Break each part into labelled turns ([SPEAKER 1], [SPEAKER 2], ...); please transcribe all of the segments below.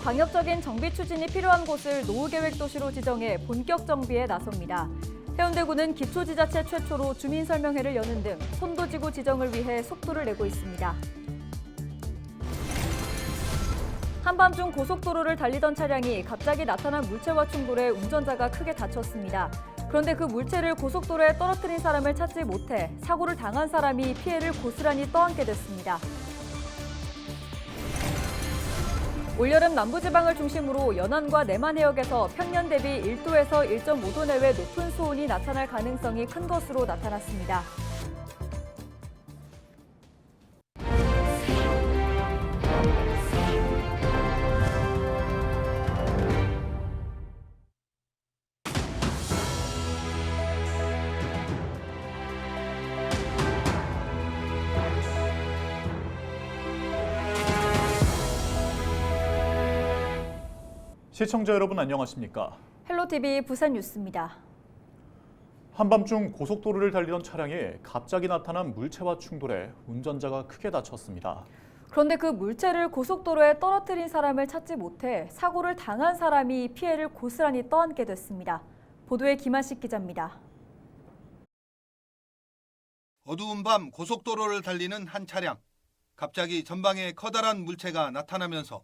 [SPEAKER 1] 광역적인 정비 추진이 필요한 곳을 노후계획도시로 지정해 본격 정비에 나섭니다. 해운대구는 기초지자체 최초로 주민설명회를 여는 등 선도지구 지정을 위해 속도를 내고 있습니다. 한밤중 고속도로를 달리던 차량이 갑자기 나타난 물체와 충돌해 운전자가 크게 다쳤습니다. 그런데 그 물체를 고속도로에 떨어뜨린 사람을 찾지 못해 사고를 당한 사람이 피해를 고스란히 떠안게 됐습니다. 올여름 남부지방을 중심으로 연안과 내만 해역에서 평년 대비 1도에서 1.5도 내외 높은 수온이 나타날 가능성이 큰 것으로 나타났습니다.
[SPEAKER 2] 시청자 여러분 안녕하십니까?
[SPEAKER 1] 헬로티비 부산 뉴스입니다.
[SPEAKER 2] 한밤중 고속도로를 달리던 차량이 갑자기 나타난 물체와 충돌해 운전자가 크게 다쳤습니다.
[SPEAKER 1] 그런데 그 물체를 고속도로에 떨어뜨린 사람을 찾지 못해 사고를 당한 사람이 피해를 고스란히 떠안게 됐습니다. 보도에 김한식 기자입니다.
[SPEAKER 3] 어두운 밤 고속도로를 달리는 한 차량. 갑자기 전방에 커다란 물체가 나타나면서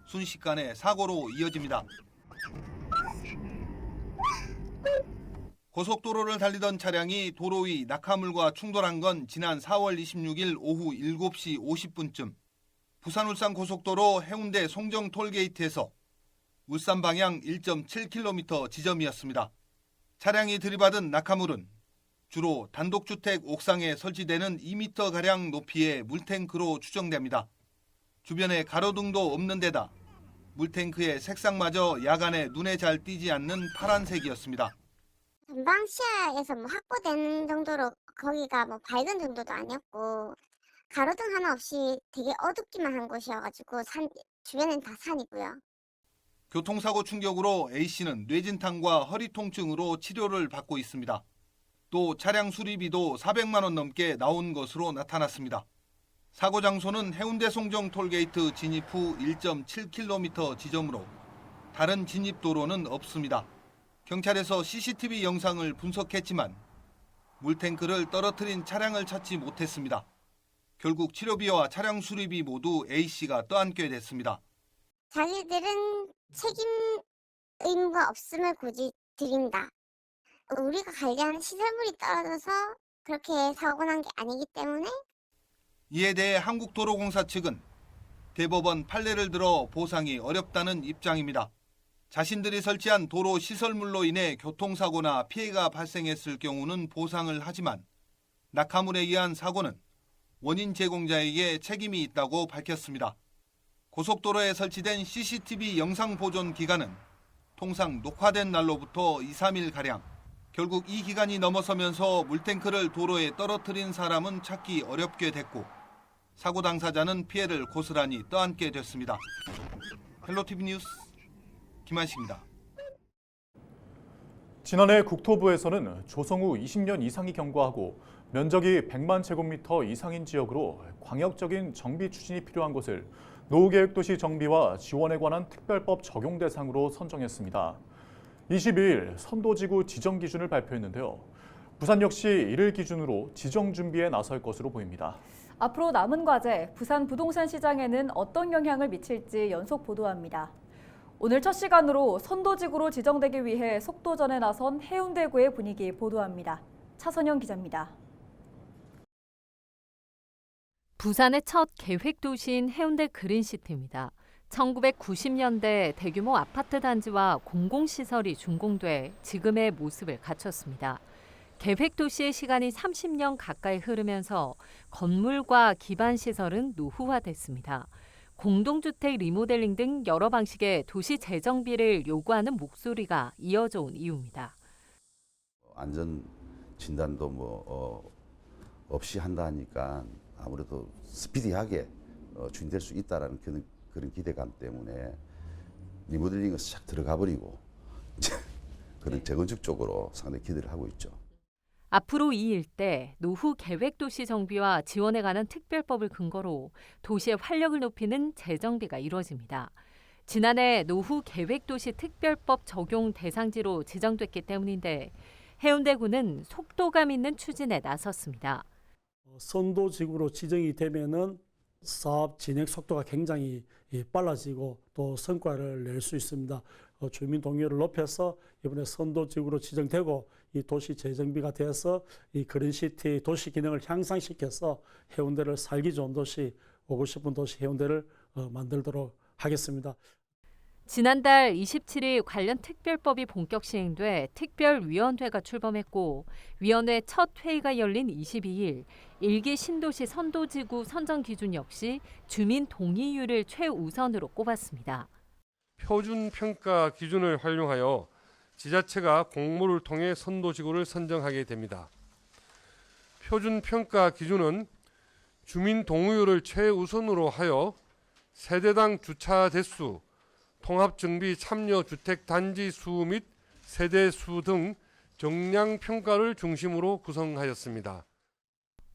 [SPEAKER 3] 순식간에 사고로 이어집니다. 고속도로를 달리던 차량이 도로 위 낙하물과 충돌한 건 지난 4월 26일 오후 7시 50분쯤 부산 울산 고속도로 해운대 송정 톨게이트에서 울산 방향 1.7km 지점이었습니다. 차량이 들이받은 낙하물은 주로 단독주택 옥상에 설치되는 2m가량 높이의 물탱크로 추정됩니다. 주변에 가로등도 없는 데다 물탱크의 색상마저 야간에 눈에 잘 띄지 않는 파란색이었습니다.
[SPEAKER 4] 전방 시야에서 확보되는 정도로 거기가 밝은 정도도 아니었고 가로등 하나 없이 되게 어둡기만 한 곳이어가지고 주변엔 다 산이고요.
[SPEAKER 3] 교통사고 충격으로 A씨는 뇌진탕과 허리 통증으로 치료를 받고 있습니다. 또 차량 수리비도 400만 원 넘게 나온 것으로 나타났습니다. 사고 장소는 해운대 송정 톨게이트 진입 후 1.7km 지점으로 다른 진입 도로는 없습니다. 경찰에서 CCTV 영상을 분석했지만 물탱크를 떨어뜨린 차량을 찾지 못했습니다. 결국 치료비와 차량 수리비 모두 A씨가 떠안게 됐습니다.
[SPEAKER 4] 자기들은 책임 의무가 없음을 굳이 드린다. 우리가 관리하는 시설물이 떨어져서 그렇게 사고 난 게 아니기 때문에
[SPEAKER 3] 이에 대해 한국도로공사 측은 대법원 판례를 들어 보상이 어렵다는 입장입니다. 자신들이 설치한 도로 시설물로 인해 교통사고나 피해가 발생했을 경우는 보상을 하지만 낙하물에 의한 사고는 원인 제공자에게 책임이 있다고 밝혔습니다. 고속도로에 설치된 CCTV 영상 보존 기간은 통상 녹화된 날로부터 2, 3일가량. 결국 이 기간이 넘어서면서 물탱크를 도로에 떨어뜨린 사람은 찾기 어렵게 됐고 사고 당사자는 피해를 고스란히 떠안게 됐습니다. 헬로티비 뉴스 김한식입니다.
[SPEAKER 2] 지난해 국토부에서는 조성후 20년 이상이 경과하고 면적이 100만 제곱미터 이상인 지역으로 광역적인 정비 추진이 필요한 곳을 노후계획도시 정비와 지원에 관한 특별법 적용 대상으로 선정했습니다. 22일 선도지구 지정 기준을 발표했는데요. 부산 역시 이를 기준으로 지정 준비에 나설 것으로 보입니다.
[SPEAKER 1] 앞으로 남은 과제, 부산 부동산 시장에는 어떤 영향을 미칠지 연속 보도합니다. 오늘 첫 시간으로 선도지구로 지정되기 위해 속도전에 나선 해운대구의 분위기 보도합니다. 차선영 기자입니다.
[SPEAKER 5] 부산의 첫 계획도시인 해운대 그린시티입니다. 1990년대 대규모 아파트 단지와 공공시설이 준공돼 지금의 모습을 갖췄습니다. 계획도시의 시간이 30년 가까이 흐르면서 건물과 기반시설은 노후화됐습니다. 공동주택 리모델링 등 여러 방식의 도시 재정비를 요구하는 목소리가 이어져 온 이유입니다.
[SPEAKER 6] 안전 진단도 없이 한다 하니까 아무래도 스피디하게 추진될 수 있다라는 그런 기대감 때문에 리모델링에 싹 들어가 버리고 그런 재건축 쪽으로 상당히 기대를 하고 있죠.
[SPEAKER 5] 앞으로 이 일대 노후 계획도시 정비와 지원에 관한 특별법을 근거로 도시의 활력을 높이는 재정비가 이루어집니다. 지난해 노후 계획도시 특별법 적용 대상지로 지정됐기 때문인데 해운대구는 속도감 있는 추진에 나섰습니다.
[SPEAKER 7] 선도지구로 지정이 되면은 사업 진행 속도가 굉장히 빨라지고 또 성과를 낼 수 있습니다. 주민 동의를 높여서 이번에 선도지구로 지정되고 이 도시 재정비가 돼서 이 그린시티 도시 기능을 향상시켜서 해운대를 살기 좋은 도시, 오고 싶은 도시 해운대를 만들도록 하겠습니다.
[SPEAKER 5] 지난달 27일 관련 특별법이 본격 시행돼 특별위원회가 출범했고 위원회 첫 회의가 열린 22일 1기 신도시 선도지구 선정 기준 역시 주민 동의율을 최우선으로 꼽았습니다.
[SPEAKER 8] 표준 평가 기준을 활용하여 지자체가 공모를 통해 선도지구를 선정하게 됩니다. 표준 평가 기준은 주민 동의율을 최우선으로 하여 세대당 주차 대수, 통합정비 참여 주택 단지 수 및 세대 수 등 정량 평가를 중심으로 구성하였습니다.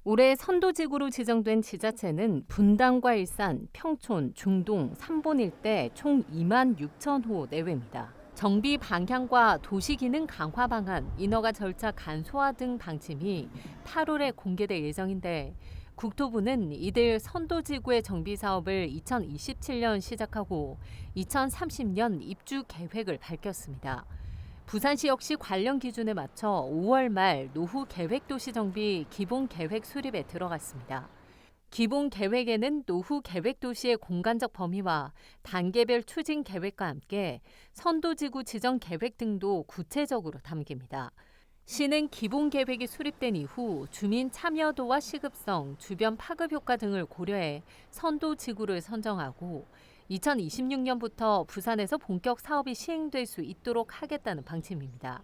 [SPEAKER 5] 올해 선도지구로 지정된 지자체는 분당과 일산, 평촌, 중동, 삼본 일대 총 2만 6천 호 내외입니다. 정비 방향과 도시 기능 강화 방안, 인허가 절차 간소화 등 방침이 8월에 공개될 예정인데 국토부는 이들 선도지구의 정비 사업을 2027년 시작하고 2030년 입주 계획을 밝혔습니다. 부산시 역시 관련 기준에 맞춰 5월 말 노후 계획도시 정비 기본 계획 수립에 들어갔습니다. 기본 계획에는 노후 계획도시의 공간적 범위와 단계별 추진 계획과 함께 선도지구 지정 계획 등도 구체적으로 담깁니다. 시는 기본 계획이 수립된 이후 주민 참여도와 시급성, 주변 파급 효과 등을 고려해 선도지구를 선정하고 2026년부터 부산에서 본격 사업이 시행될 수 있도록 하겠다는 방침입니다.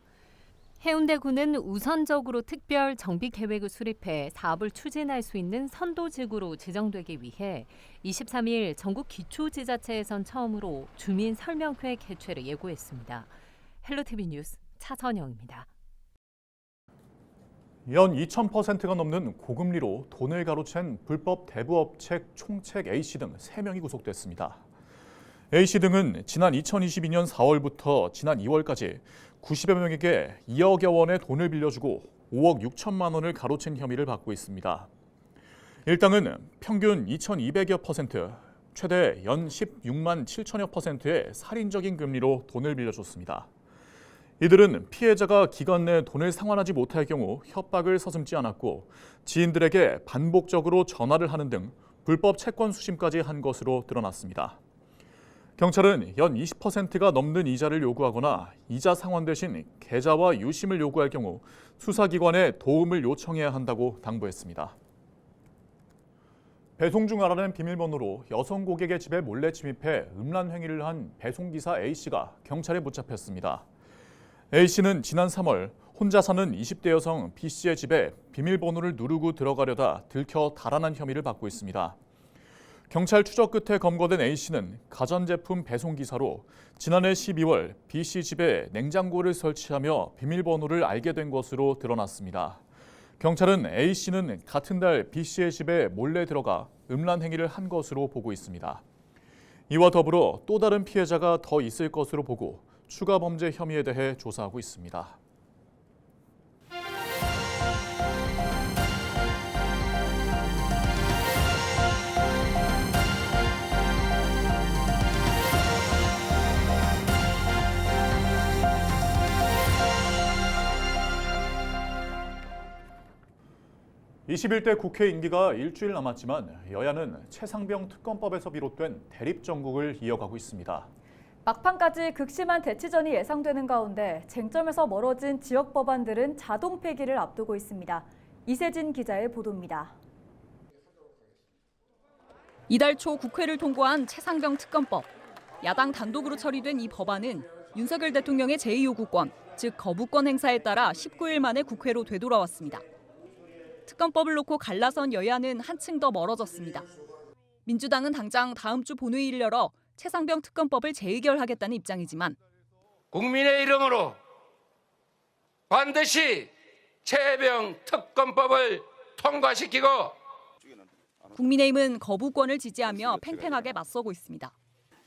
[SPEAKER 5] 해운대구는 우선적으로 특별 정비 계획을 수립해 사업을 추진할 수 있는 선도지구로 지정되기 위해 23일 전국 기초지자체에선 처음으로 주민 설명회 개최를 예고했습니다. 헬로티비 뉴스 차선영입니다.
[SPEAKER 2] 연 2,000%가 넘는 고금리로 돈을 가로챈 불법 대부업체 총책 A씨 등 3명이 구속됐습니다. A씨 등은 지난 2022년 4월부터 지난 2월까지 90여 명에게 2억여 원의 돈을 빌려주고 5억 6천만 원을 가로챈 혐의를 받고 있습니다. 일당은 평균 2,200여 %, 최대 연 16만 7천여 %의 살인적인 금리로 돈을 빌려줬습니다. 이들은 피해자가 기간 내 돈을 상환하지 못할 경우 협박을 서슴지 않았고 지인들에게 반복적으로 전화를 하는 등 불법 채권 수심까지 한 것으로 드러났습니다. 경찰은 연 20%가 넘는 이자를 요구하거나 이자 상환 대신 계좌와 유심을 요구할 경우 수사기관에 도움을 요청해야 한다고 당부했습니다. 배송 중 알아낸 비밀번호로 여성 고객의 집에 몰래 침입해 음란 행위를 한 배송기사 A씨가 경찰에 붙잡혔습니다. A씨는 지난 3월 혼자 사는 20대 여성 B씨의 집에 비밀번호를 누르고 들어가려다 들켜 달아난 혐의를 받고 있습니다. 경찰 추적 끝에 검거된 A씨는 가전제품 배송기사로 지난해 12월 B씨 집에 냉장고를 설치하며 비밀번호를 알게 된 것으로 드러났습니다. 경찰은 A씨는 같은 달 B씨의 집에 몰래 들어가 음란 행위를 한 것으로 보고 있습니다. 이와 더불어 또 다른 피해자가 더 있을 것으로 보고 추가 범죄 혐의에 대해 조사하고 있습니다. (21대) 국회 임기가 일주일 남았지만 여야는 최상병 특검법에서 비롯된 대립 정국을 이어가고 있습니다.
[SPEAKER 1] 막판까지 극심한 대치전이 예상되는 가운데 쟁점에서 멀어진 지역 법안들은 자동 폐기를 앞두고 있습니다. 이세진 기자의 보도입니다.
[SPEAKER 9] 이달 초 국회를 통과한 최상병 특검법. 야당 단독으로 처리된 이 법안은 윤석열 대통령의 제2요구권, 즉 거부권 행사에 따라 19일 만에 국회로 되돌아왔습니다. 특검법을 놓고 갈라선 여야는 한층 더 멀어졌습니다. 민주당은 당장 다음 주 본회의를 열어 최상병 특검법을 재의결하겠다는 입장이지만
[SPEAKER 10] 국민의 이름으로 반드시 최혜병 특검법을 통과시키고
[SPEAKER 9] 국민의힘은 거부권을 지지하며 팽팽하게 맞서고 있습니다.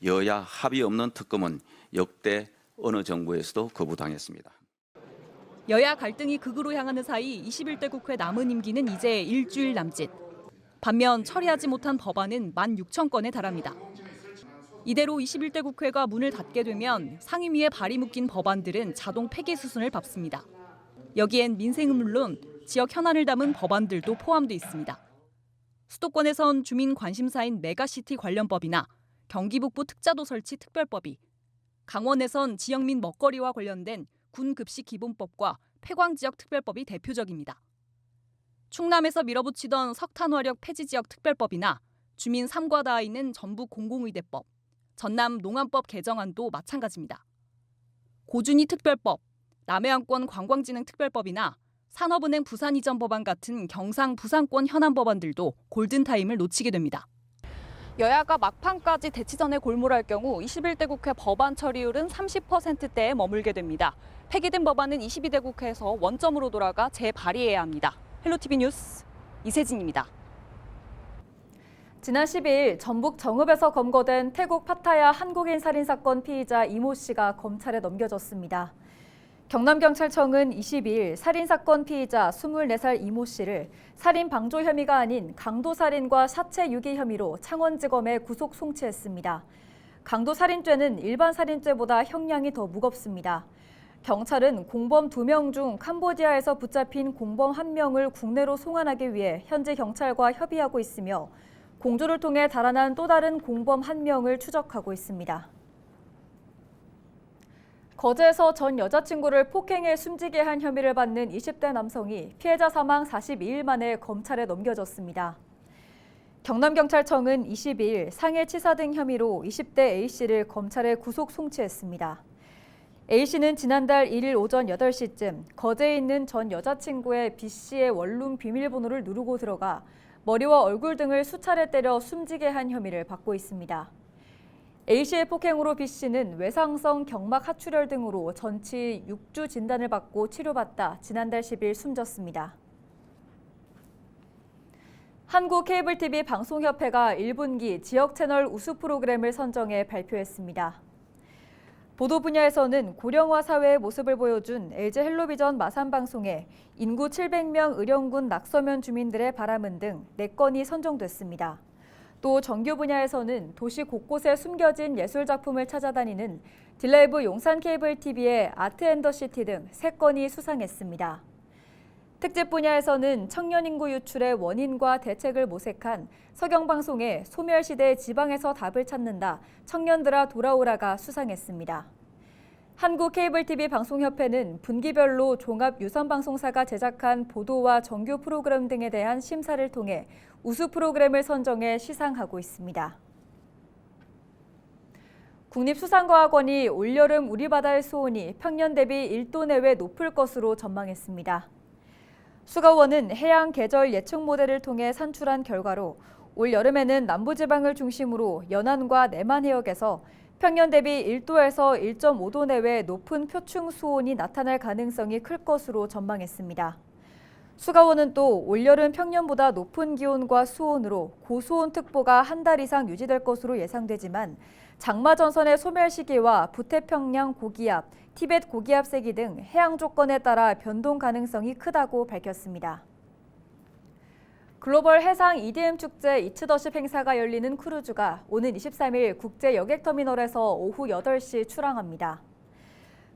[SPEAKER 11] 여야 합의 없는 특검은 역대 어느 정부에서도 거부당했습니다.
[SPEAKER 9] 여야 갈등이 극으로 향하는 사이 21대 국회 남은 임기는 이제 일주일 남짓. 반면 처리하지 못한 법안은 16,000건에 달합니다. 이대로 21대 국회가 문을 닫게 되면 상임위에 발이 묶인 법안들은 자동 폐기 수순을 밟습니다. 여기엔 민생은 물론 지역 현안을 담은 법안들도 포함돼 있습니다. 수도권에선 주민 관심사인 메가시티 관련법이나 경기 북부 특자도 설치 특별법이, 강원에선 지역민 먹거리와 관련된 군급식 기본법과 폐광지역 특별법이 대표적입니다. 충남에서 밀어붙이던 석탄화력 폐지지역 특별법이나 주민 삶과 닿아 있는 전북 공공의대법, 전남 농안법 개정안도 마찬가지입니다. 고준위 특별법, 남해안권 관광진흥 특별법이나 산업은행 부산 이전 법안 같은 경상 부산권 현안 법안들도 골든타임을 놓치게 됩니다. 여야가 막판까지 대치전에 골몰할 경우 21대 국회 법안 처리율은 30%대에 머물게 됩니다. 폐기된 법안은 22대 국회에서 원점으로 돌아가 재발의해야 합니다. 헬로티비 뉴스 이세진입니다.
[SPEAKER 1] 지난 12일 전북 정읍에서 검거된 태국 파타야 한국인 살인사건 피의자 이모 씨가 검찰에 넘겨졌습니다. 경남경찰청은 22일 살인사건 피의자 24살 이모 씨를 살인 방조 혐의가 아닌 강도살인과 사체 유기 혐의로 창원지검에 구속 송치했습니다. 강도살인죄는 일반 살인죄보다 형량이 더 무겁습니다. 경찰은 공범 2명 중 캄보디아에서 붙잡힌 공범 1명을 국내로 송환하기 위해 현지 경찰과 협의하고 있으며 공조를 통해 달아난 또 다른 공범 1명을 추적하고 있습니다. 거제에서 전 여자친구를 폭행해 숨지게 한 혐의를 받는 20대 남성이 피해자 사망 42일 만에 검찰에 넘겨졌습니다. 경남경찰청은 22일 상해치사 등 혐의로 20대 A씨를 검찰에 구속 송치했습니다. A씨는 지난달 1일 오전 8시쯤 거제에 있는 전 여자친구의 B씨의 원룸 비밀번호를 누르고 들어가 머리와 얼굴 등을 수차례 때려 숨지게 한 혐의를 받고 있습니다. A씨의 폭행으로 B씨는 외상성 경막 하출혈 등으로 전치 6주 진단을 받고 치료받다 지난달 10일 숨졌습니다. 한국케이블TV 방송협회가 1분기 지역 채널 우수 프로그램을 선정해 발표했습니다. 보도 분야에서는 고령화 사회의 모습을 보여준 LG 헬로비전 마산방송에 인구 700명 의령군 낙서면 주민들의 바람은 등 4건이 선정됐습니다. 또 정규 분야에서는 도시 곳곳에 숨겨진 예술작품을 찾아다니는 딜라이브 용산 케이블TV의 아트 앤 더 시티 등 3건이 수상했습니다. 특집 분야에서는 청년 인구 유출의 원인과 대책을 모색한 서경방송의 소멸시대 지방에서 답을 찾는다, 청년들아 돌아오라가 수상했습니다. 한국케이블TV 방송협회는 분기별로 종합유선방송사가 제작한 보도와 정규 프로그램 등에 대한 심사를 통해 우수 프로그램을 선정해 시상하고 있습니다. 국립수산과학원이 올여름 우리 바다의 수온이 평년 대비 1도 내외 높을 것으로 전망했습니다. 수가원은 해양 계절 예측 모델을 통해 산출한 결과로 올 여름에는 남부지방을 중심으로 연안과 내만 해역에서 평년 대비 1도에서 1.5도 내외 높은 표층 수온이 나타날 가능성이 클 것으로 전망했습니다. 수가원은 또 올여름 평년보다 높은 기온과 수온으로 고수온특보가 한 달 이상 유지될 것으로 예상되지만 장마 전선의 소멸 시기와 북태평양 고기압, 티벳 고기압 세기 등 해양 조건에 따라 변동 가능성이 크다고 밝혔습니다. 글로벌 해상 EDM 축제 이츠더십 행사가 열리는 크루즈가 오는 23일 국제 여객터미널에서 오후 8시 출항합니다.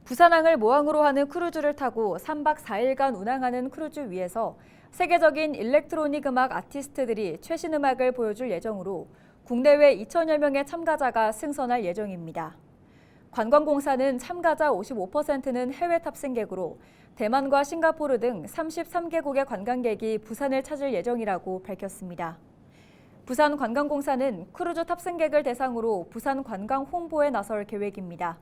[SPEAKER 1] 부산항을 모항으로 하는 크루즈를 타고 3박 4일간 운항하는 크루즈 위에서 세계적인 일렉트로닉 음악 아티스트들이 최신 음악을 보여줄 예정으로 국내외 2천여 명의 참가자가 승선할 예정입니다. 관광공사는 참가자 55%는 해외 탑승객으로 대만과 싱가포르 등 33개국의 관광객이 부산을 찾을 예정이라고 밝혔습니다. 부산관광공사는 크루즈 탑승객을 대상으로 부산 관광 홍보에 나설 계획입니다.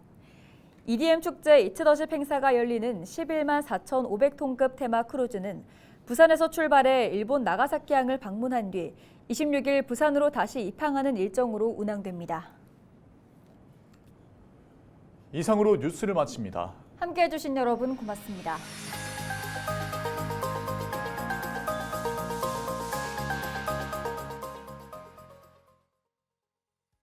[SPEAKER 1] EDM 축제 이츠더십 행사가 열리는 11만 4,500톤급 테마 크루즈는 부산에서 출발해 일본 나가사키항을 방문한 뒤 26일 부산으로 다시 입항하는 일정으로 운항됩니다.
[SPEAKER 2] 이상으로 뉴스를 마칩니다.
[SPEAKER 1] 함께해 주신 여러분 고맙습니다.